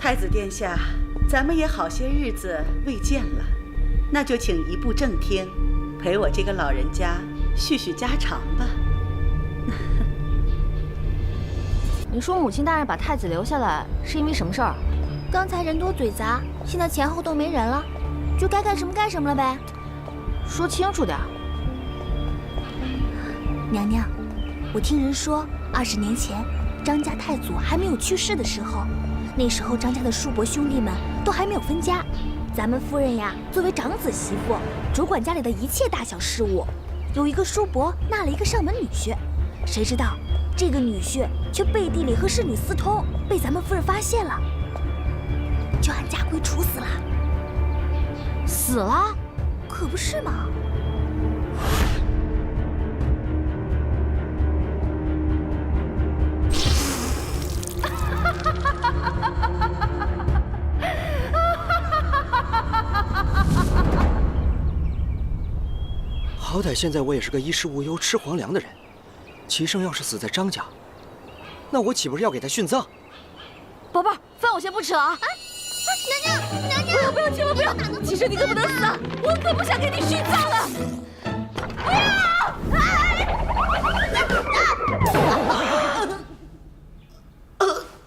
太子殿下，咱们也好些日子未见了，那就请移步正厅，陪我这个老人家叙叙家常吧。你说母亲大人把太子留下来是因为什么事儿？刚才人多嘴杂，现在前后都没人了，就该干什么干什么了呗。说清楚点。娘娘，我听人说，20年前张家太祖还没有去世的时候，那时候张家的叔伯兄弟们都还没有分家，咱们夫人呀，作为长子媳妇，主管家里的一切大小事务。有一个叔伯纳了一个上门女婿，谁知道这个女婿却背地里和侍女私通，被咱们夫人发现了，就按家规处死了。死了？可不是嘛。好歹现在我也是个衣食无忧、吃皇粮的人，齐胜要是死在张家，那我岂不是要给他殉葬？宝贝儿，饭我先不吃了啊！娘娘，不要，千万不要！齐胜，你可不能死啊！我可不想给你殉葬啊！不要！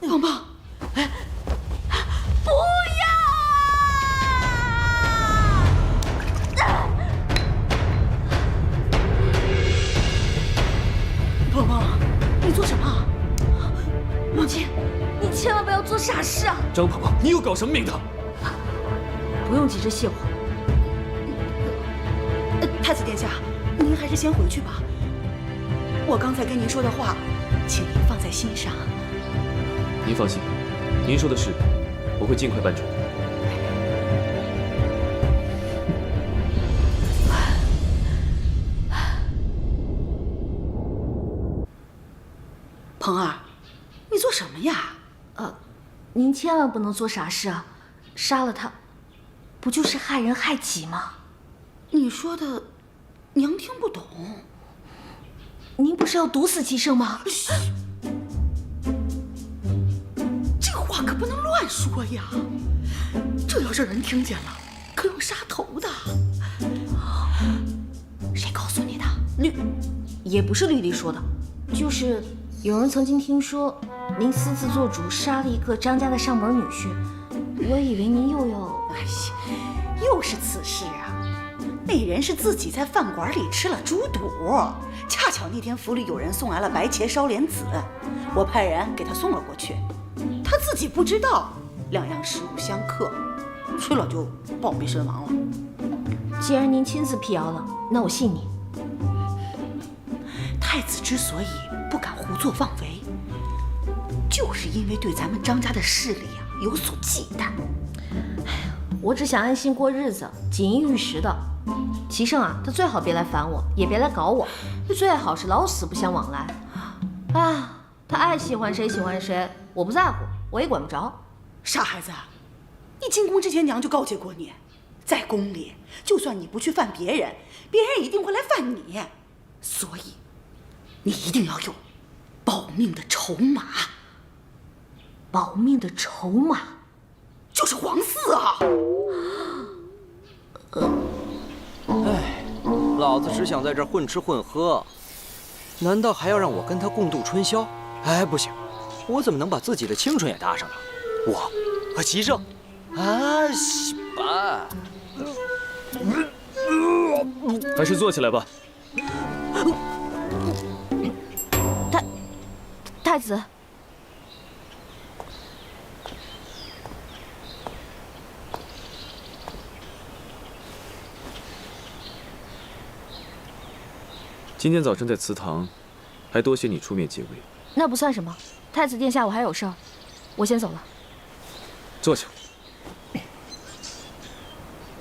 棒棒，不要！棒棒，你做什么？母亲，你千万不要做傻事啊！张婆婆，你又搞什么名堂？不用急着谢我。太子殿下，您还是先回去吧。我刚才跟您说的话，请您放在心上。您放心，您说的事，我会尽快办成。鹏儿，你做什么呀？您千万不能做傻事啊！杀了他，不就是害人害己吗？你说的，娘听不懂。您不是要毒死齐胜吗？这话可不能乱说呀！这要是人听见了，可要杀头的。谁告诉你的？也不是绿丽说的，就是有人曾经听说您私自做主杀了一个张家的上门女婿，我以为您又要……哎呀，又是此事啊！那人是自己在饭馆里吃了猪肚，恰巧那天府里有人送来了白茄烧莲子，我派人给他送了过去，他自己不知道，两样食物相克，吃了就暴毙身亡了。既然您亲自辟谣了，那我信你。太子之所以不敢胡作妄为，就是因为对咱们张家的势力有所忌惮。我只想安心过日子，锦衣玉食的。齐胜啊，他最好别来烦我，也别来搞我，最好是老死不相往来。啊，他爱喜欢谁喜欢谁，我不在乎，我也管不着。傻孩子，你进宫之前娘就告诫过你，在宫里，就算你不去犯别人，别人一定会来犯你，所以你一定要有保命的筹码。保命的筹码就是皇嗣啊！哎，老子只想在这儿混吃混喝，难道还要让我跟他共度春宵？哎，不行，我怎么能把自己的青春也搭上了？我和齐胜，西吧。还是坐起来吧。太子，今天早晨在祠堂，还多谢你出面解围。那不算什么。太子殿下，我还有事儿，我先走了。坐下，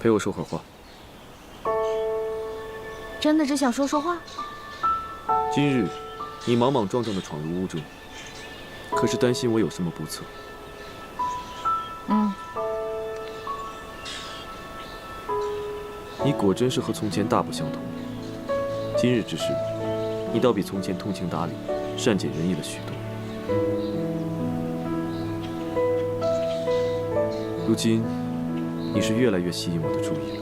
陪我说会儿话。真的只想说说话？今日你莽莽撞撞地闯入屋中，可是担心我有什么不测？你果真是和从前大不相同。今日之事，你倒比从前通情达理、善解人意了许多。如今，你是越来越吸引我的注意了。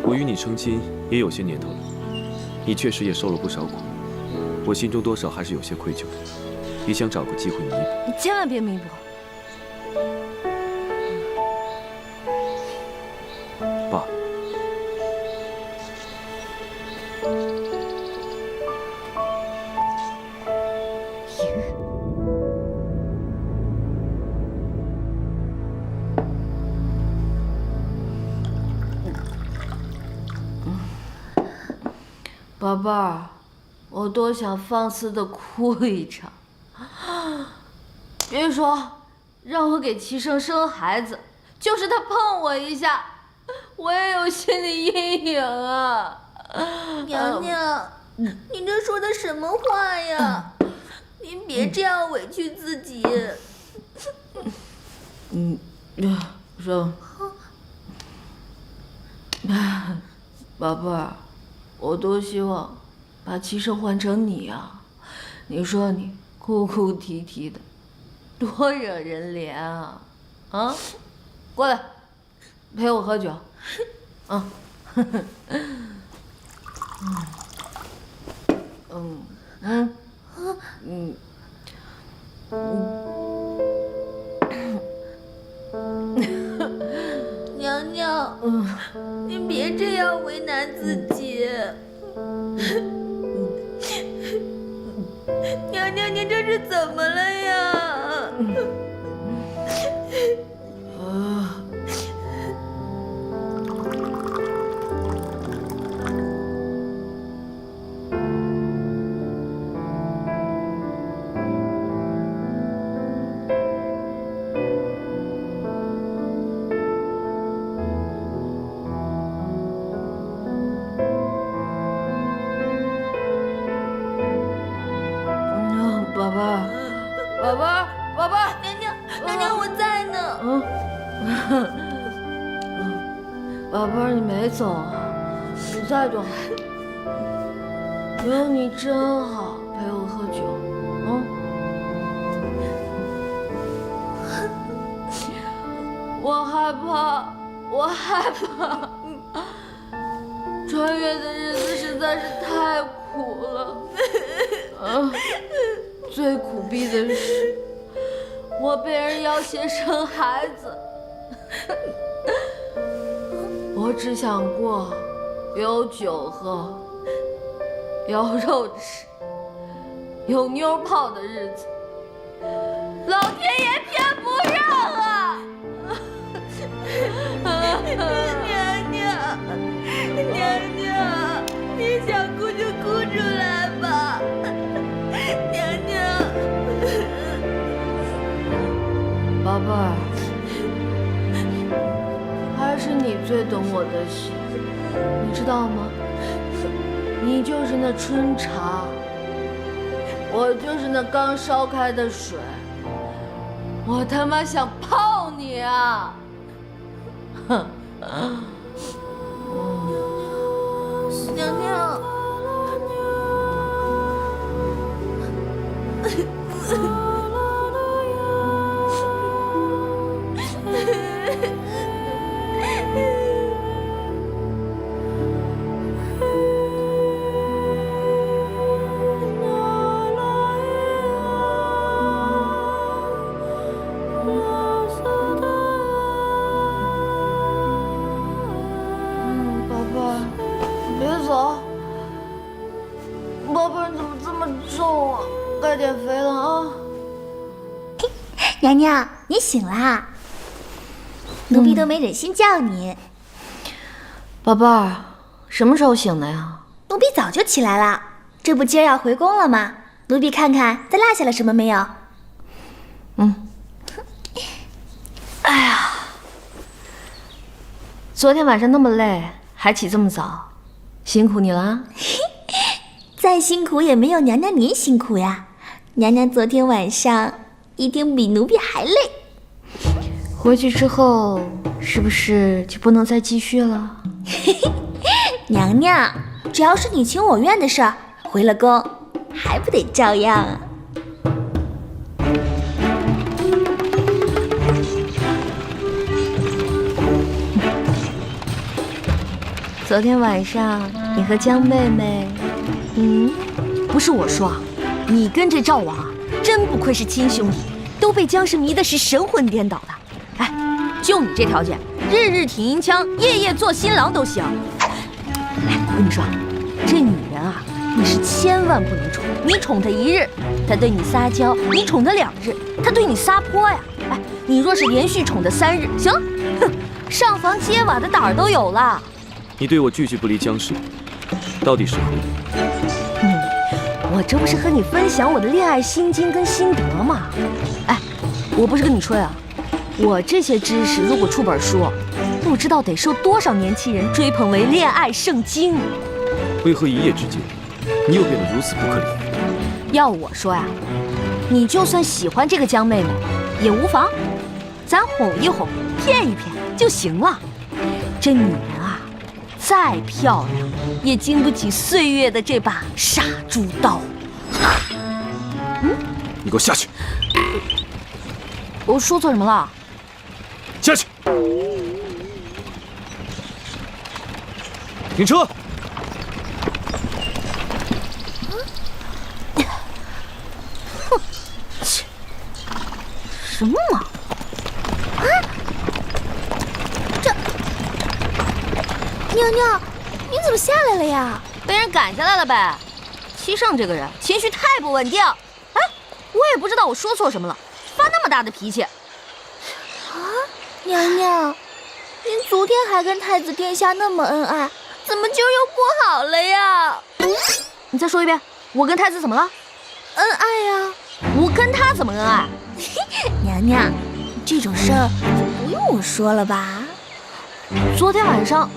我与你成亲也有些年头了，你确实也受了不少苦，我心中多少还是有些愧疚的，也想找个机会弥补。你千万别弥补。爸，宝贝儿，我多想放肆的哭一场。别说让我给齐胜生孩子，就是他碰我一下，我也有心理阴影啊。娘娘，你这说的什么话呀？您别这样委屈自己。说，宝贝儿，我多希望把齐胜换成你啊！你说你哭哭啼啼的，多惹人怜啊！啊，过来，陪我喝酒。娘娘，您别这样为难自己。娘娘，您这是怎么了呀？宝贝儿，宝贝儿，宝贝儿，娘娘，我在呢。宝贝儿，你没走啊？你在就好。有你真好，陪我喝酒。我害怕，我害怕。穿越的日子实在是太苦了。最苦逼的是，我被人要挟生孩子。我只想过有酒喝，有肉吃，有妞泡的日子，老天爷偏不让啊！娘娘，你想哭就哭出来吧。娘娘，宝贝儿，还是你最懂我的心，你知道吗？你就是那春茶，我就是那刚烧开的水，我他妈想泡你啊！哼！娘娘。宝贝儿，别走。宝贝儿，你怎么这么重啊？该减肥了啊！娘娘，你醒啦！奴婢都没忍心叫你。宝贝儿，什么时候醒的呀？奴婢早就起来了，这不今儿要回宫了吗？奴婢看看再落下了什么没有。哎呀，昨天晚上那么累，还起这么早，辛苦你了。再辛苦也没有娘娘您辛苦呀。娘娘昨天晚上一定比奴婢还累。回去之后是不是就不能再继续了？娘娘，只要是你情我愿的事儿，回了宫还不得照样啊？昨天晚上你和江妹妹，不是我说，你跟这赵王啊，真不愧是亲兄弟，都被江氏迷的是神魂颠倒的。哎，就你这条件，日日挺银枪，夜夜做新郎都行。哎，我跟你说，这女人啊，你是千万不能宠。你宠她一日，她对你撒娇；你宠她2日，她对你撒泼呀。哎，你若是连续宠她3日，行，哼，上房揭瓦的胆儿都有了。你对我句句不离江氏，到底是何意？我这不是和你分享我的恋爱心经跟心得吗？哎，我不是跟你吹啊，我这些知识如果出本书，不知道得受多少年轻人追捧为恋爱圣经。为何一夜之间，你又变得如此不可理喻？要我说呀，你就算喜欢这个江妹妹，也无妨，咱哄一哄，骗一骗就行了。这女人啊，再漂亮，也经不起岁月的这把杀猪刀。你给我下去！我说错什么了？下去！停车！什么嘛？啊！这妞妞，你怎么下来了呀？被人赶下来了呗。七圣这个人情绪太不稳定。哎，我也不知道我说错什么了，发那么大的脾气。啊，娘娘，您昨天还跟太子殿下那么恩爱，怎么今儿又不好了呀？你再说一遍，我跟太子怎么了？恩爱呀！我跟他怎么恩爱？娘娘，这种事儿就不用我说了吧？昨天晚上，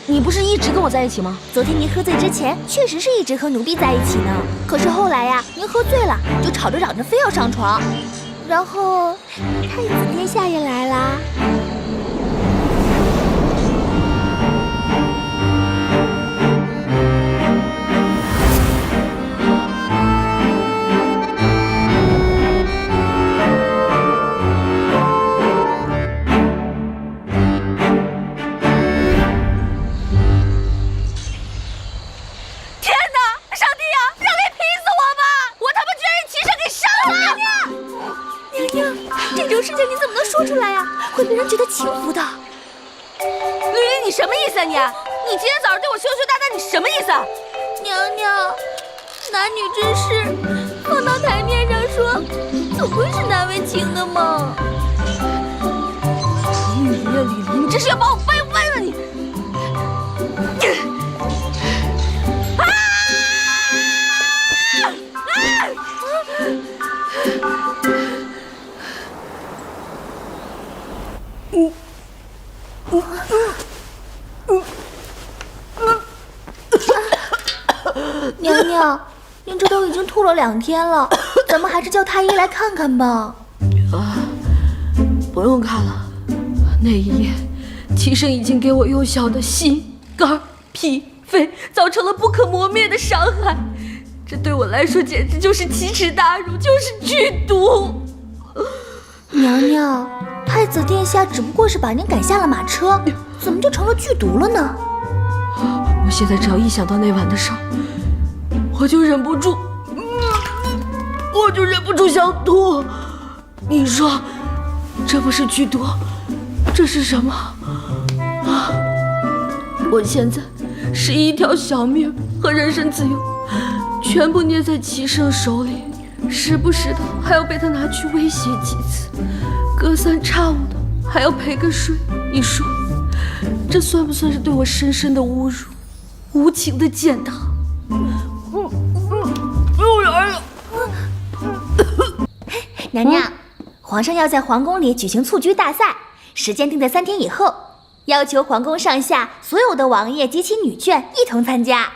你不是一直跟我在一起吗？昨天您喝醉之前，确实是一直和奴婢在一起呢。可是后来呀，您喝醉了，就吵着嚷着非要上床，然后太子殿下也来啦。这种事情你怎么能说出来呀？会被人觉得轻浮的。绿林，你什么意思啊你？你今天早上对我羞羞答答，你什么意思啊？娘娘，男女之事放到台面上说，总归是难为情的嘛。绿林啊绿林，你这是要把我掰弯了你！娘娘，您这都已经吐了2天了，咱们还是叫太医来看看吧。不用看了，那一夜，齐生已经给我幼小的心、肝、脾、肺造成了不可磨灭的伤害，这对我来说简直就是奇耻大辱，就是剧毒。娘娘，太子殿下只不过是把您赶下了马车，怎么就成了剧毒了呢？我现在只要一想到那晚的事儿，我就忍不住想吐。你说，这不是剧毒，这是什么啊？我现在是一条小命和人身自由，全部捏在齐胜手里，时不时的还要被他拿去威胁几次，隔三差五的还要陪个睡。你说，这算不算是对我深深的侮辱？无情的践踏。又来了。娘娘，皇上要在皇宫里举行蹴鞠大赛，时间定在3天以后，要求皇宫上下所有的王爷及其女眷一同参加。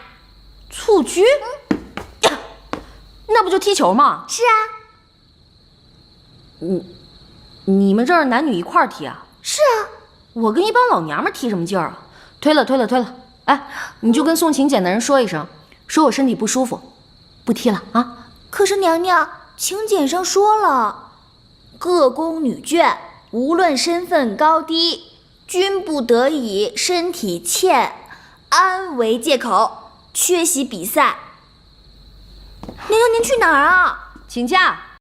蹴鞠？那不就踢球吗？是啊。你们这儿男女一块儿踢啊？是啊。我跟一帮老娘们踢什么劲儿啊？推了。哎，你就跟送请柬的人说一声，说我身体不舒服，不踢了啊。可是娘娘，请柬上说了，各宫女眷无论身份高低，均不得以身体欠安为借口缺席比赛。娘娘，您去哪儿啊？请假。